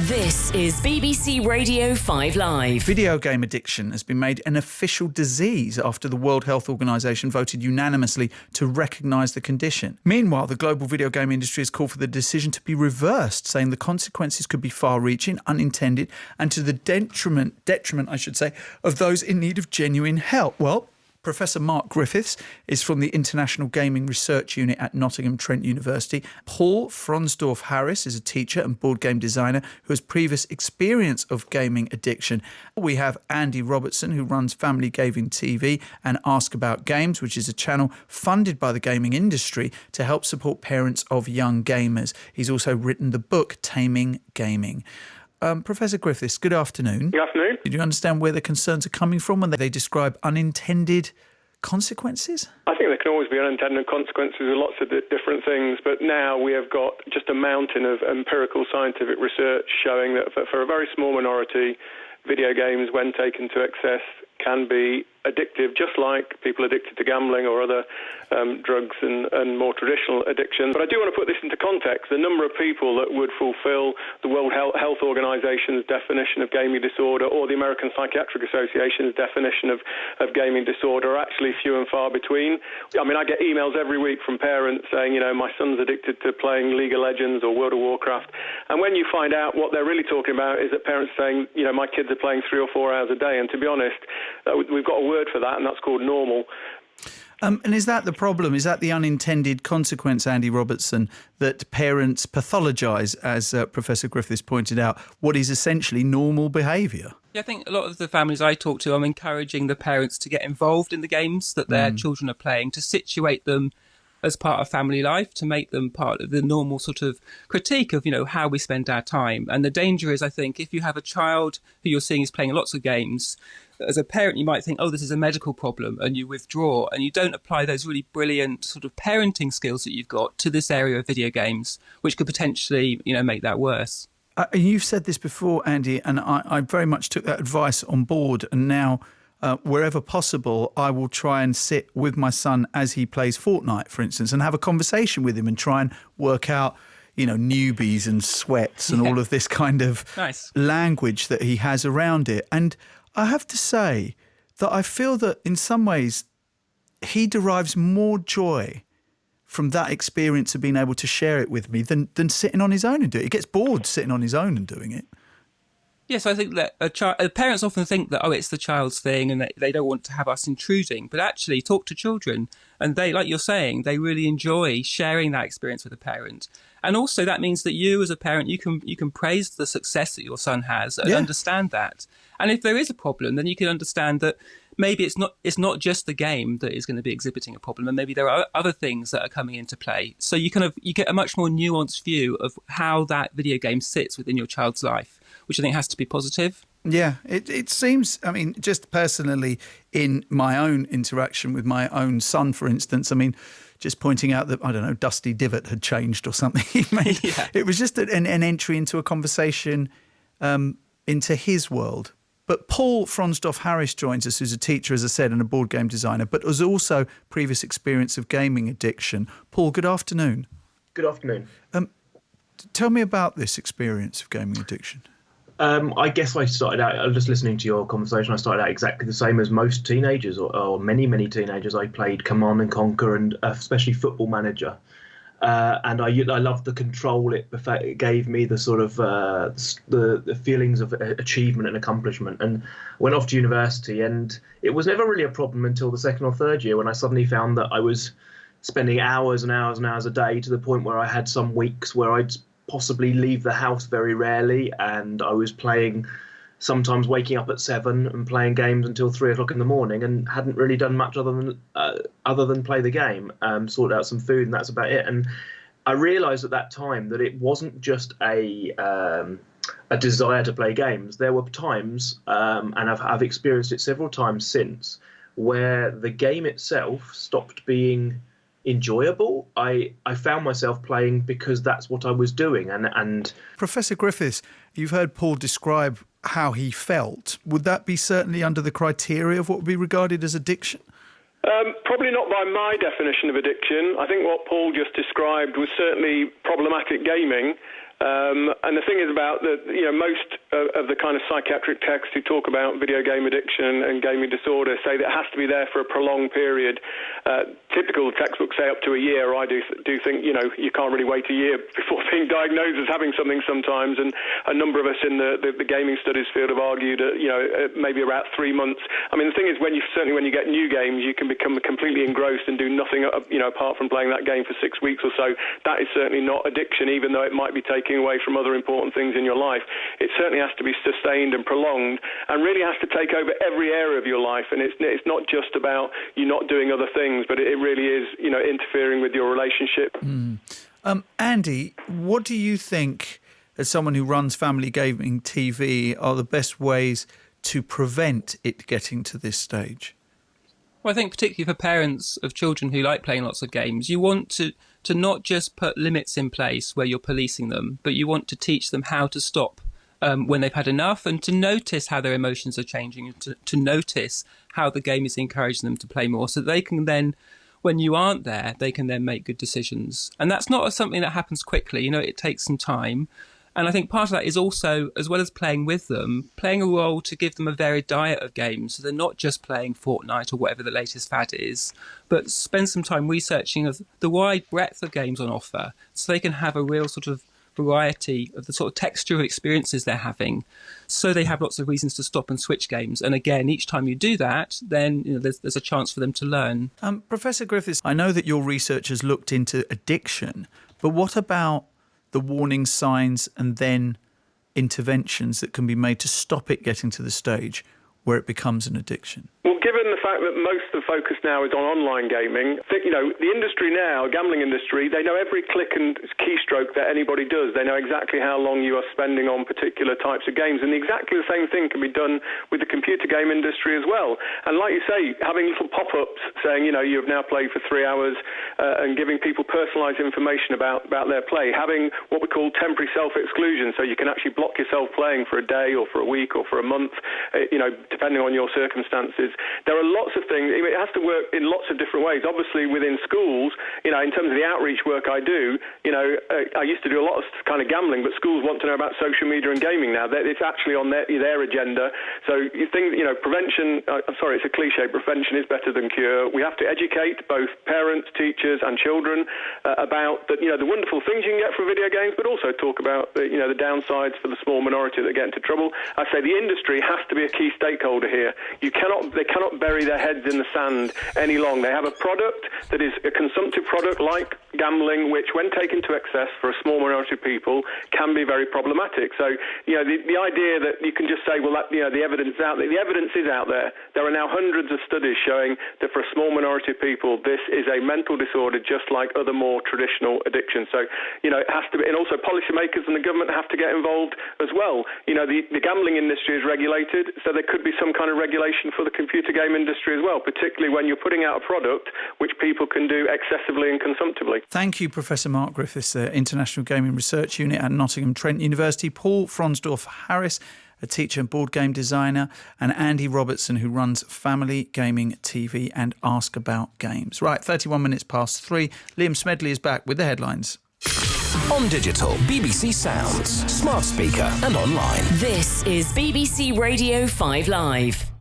This is BBC Radio 5 Live. Video game addiction has been made an official disease after the World Health Organization voted unanimously to recognise the condition. Meanwhile, the global video game industry has called for the decision to be reversed, saying the consequences could be far-reaching, unintended, and to the detriment, of those in need of genuine help. Well, Professor Mark Griffiths is from the International Gaming Research Unit at Nottingham Trent University. Paul Fronsdorf-Harris is a teacher and board game designer who has previous experience of gaming addiction. We have Andy Robertson, who runs Family Gaming TV and Ask About Games, which is a channel funded by the gaming industry to help support parents of young gamers. He's also written the book Taming Gaming. Professor Griffiths, good afternoon. Good afternoon. Did you understand where the concerns are coming from when they describe unintended consequences? I think there can always be unintended consequences with lots of different things, but now we have got just a mountain of empirical scientific research showing that for a very small minority, video games, when taken to excess, can be addictive, just like people addicted to gambling or other drugs and more traditional addictions. But I do want to put this into context. The number of people that would fulfill the World Health Organization's definition of gaming disorder or the American Psychiatric Association's definition of gaming disorder are actually few and far between. I mean, I get emails every week from parents saying, you know, my son's addicted to playing League of Legends or World of Warcraft. And when you find out what they're really talking about is that parents are saying, you know, my kids are playing 3 or 4 hours a day. And to be honest, we've got a word for that, and that's called normal. And is that the problem? Is that the unintended consequence, Andy Robertson, that parents pathologise, as Professor Griffiths pointed out, what is essentially normal behaviour? Yeah, I think a lot of the families I talk to, I'm encouraging the parents to get involved in the games that their children are playing, to situate them as part of family life, to make them part of the normal sort of critique of, you know, how we spend our time. And the danger is, I think, if you have a child who you're seeing is playing lots of games, as a parent, you might think, oh, this is a medical problem, and you withdraw, and you don't apply those really brilliant sort of parenting skills that you've got to this area of video games, which could potentially, you know, make that worse. You've said this before, Andy, and I very much took that advice on board, and now wherever possible, I will try and sit with my son as he plays Fortnite, for instance, and have a conversation with him and try and work out, you know, newbies and sweats and all of this kind of language that he has around it. And I have to say that I feel that in some ways he derives more joy from that experience of being able to share it with me than sitting on his own and do it. He gets bored sitting on his own and doing it. Yes, I think that parents often think that, oh, it's the child's thing and they don't want to have us intruding. But actually, talk to children and they, like you're saying, they really enjoy sharing that experience with a parent. And also that means that you as a parent, you can praise the success that your son has and understand that. And if there is a problem, then you can understand that maybe it's not just the game that is going to be exhibiting a problem, and maybe there are other things that are coming into play. So you get a much more nuanced view of how that video game sits within your child's life, which I think has to be positive. Yeah, it seems, I mean, just personally in my own interaction with my own son, for instance, I mean, just pointing out that, I don't know, Dusty Divot had changed or something he made. It was just an entry into a conversation into his world. But Paul Fronsdorf-Harris joins us, who's a teacher, as I said, and a board game designer, but has also previous experience of gaming addiction. Paul, good afternoon. Good afternoon. Tell me about this experience of gaming addiction. I guess I started out, just listening to your conversation, I started out exactly the same as most teenagers, or many, many teenagers. I played Command and Conquer and especially Football Manager. And I loved the control it gave me, the sort of the feelings of achievement and accomplishment. And went off to university, and it was never really a problem until the second or third year when I suddenly found that I was spending hours and hours and hours a day, to the point where I had some weeks where I'd possibly leave the house very rarely, and I was playing, sometimes waking up at 7 and playing games until 3 o'clock in the morning, and hadn't really done much other than play the game, sort out some food, and that's about it. And I realised at that time that it wasn't just a desire to play games. There were times, and I've experienced it several times since, where the game itself stopped being enjoyable. I found myself playing because that's what I was doing. And Professor Griffiths, you've heard Paul describe how he felt. Would that be certainly under the criteria of what would be regarded as addiction? Probably not by my definition of addiction. I think what Paul just described was certainly problematic gaming. And the thing is about that, most of the kind of psychiatric texts who talk about video game addiction and gaming disorder say that it has to be there for a prolonged period. Typical textbooks say up to a year. I do think, you can't really wait a year before being diagnosed as having something sometimes. And a number of us in the gaming studies field have argued maybe about 3 months. I mean, the thing is, certainly when you get new games, you can become completely engrossed and do nothing, apart from playing that game for 6 weeks or so. That is certainly not addiction, even though it might be taking away from other important things in your life. It certainly has to be sustained and prolonged, and really has to take over every area of your life. And it's not just about you not doing other things, but it really is, interfering with your relationship. Andy, what do you think, as someone who runs Family Gaming TV, are the best ways to prevent it getting to this stage? Well, I think particularly for parents of children who like playing lots of games, you want to not just put limits in place where you're policing them, but you want to teach them how to stop when they've had enough, and to notice how their emotions are changing, and to notice how the game is encouraging them to play more, so they can then, when you aren't there, they can then make good decisions. And that's not something that happens quickly. It takes some time. And I think part of that is also, as well as playing with them, playing a role to give them a varied diet of games. So they're not just playing Fortnite or whatever the latest fad is, but spend some time researching of the wide breadth of games on offer, so they can have a real sort of variety of the sort of texture of experiences they're having. So they have lots of reasons to stop and switch games. And again, each time you do that, then there's a chance for them to learn. Professor Griffiths, I know that your research has looked into addiction, but what about the warning signs and then interventions that can be made to stop it getting to the stage where it becomes an addiction? Well, given the fact that most of the focus now is on online gaming, I think, the industry now, gambling industry, they know every click and keystroke that anybody does. They know exactly how long you are spending on particular types of games. And exactly the same thing can be done with the computer game industry as well. And like you say, having little pop-ups saying, you've now played for 3 hours and giving people personalised information about their play, having what we call temporary self-exclusion, so you can actually block yourself playing for a day or for a week or for a month, depending on your circumstances. There are lots of things. It has to work in lots of different ways. Obviously, within schools, in terms of the outreach work I do, I used to do a lot of kind of gambling, but schools want to know about social media and gaming now. It's actually on their agenda. So you think, prevention, I'm sorry, it's a cliche, prevention is better than cure. We have to educate both parents, teachers and children about the wonderful things you can get from video games, but also talk about the downsides for the small minority that get into trouble. I say the industry has to be a key stakeholder here. They cannot bury their heads in the sand any longer. They have a product that is a consumptive product like gambling, which when taken to excess for a small minority of people can be very problematic. So, the idea that you can just say, well, the evidence is out there. The evidence is out there. There are now hundreds of studies showing that for a small minority of people, this is a mental disorder just like other more traditional addictions. So, it has to be, and also policymakers and the government have to get involved as well. The gambling industry is regulated, so there could be some kind of regulation for the computer game industry as well, particularly when you're putting out a product which people can do excessively and consumptively. Thank you, Professor Mark Griffiths, International Gaming Research Unit at Nottingham Trent University, Paul Fronsdorf-Harris, a teacher and board game designer, and Andy Robertson, who runs Family Gaming TV and Ask About Games. Right, 31 minutes past 3. Liam Smedley is back with the headlines. On digital, BBC Sounds, smart speaker and online. This is BBC Radio 5 Live.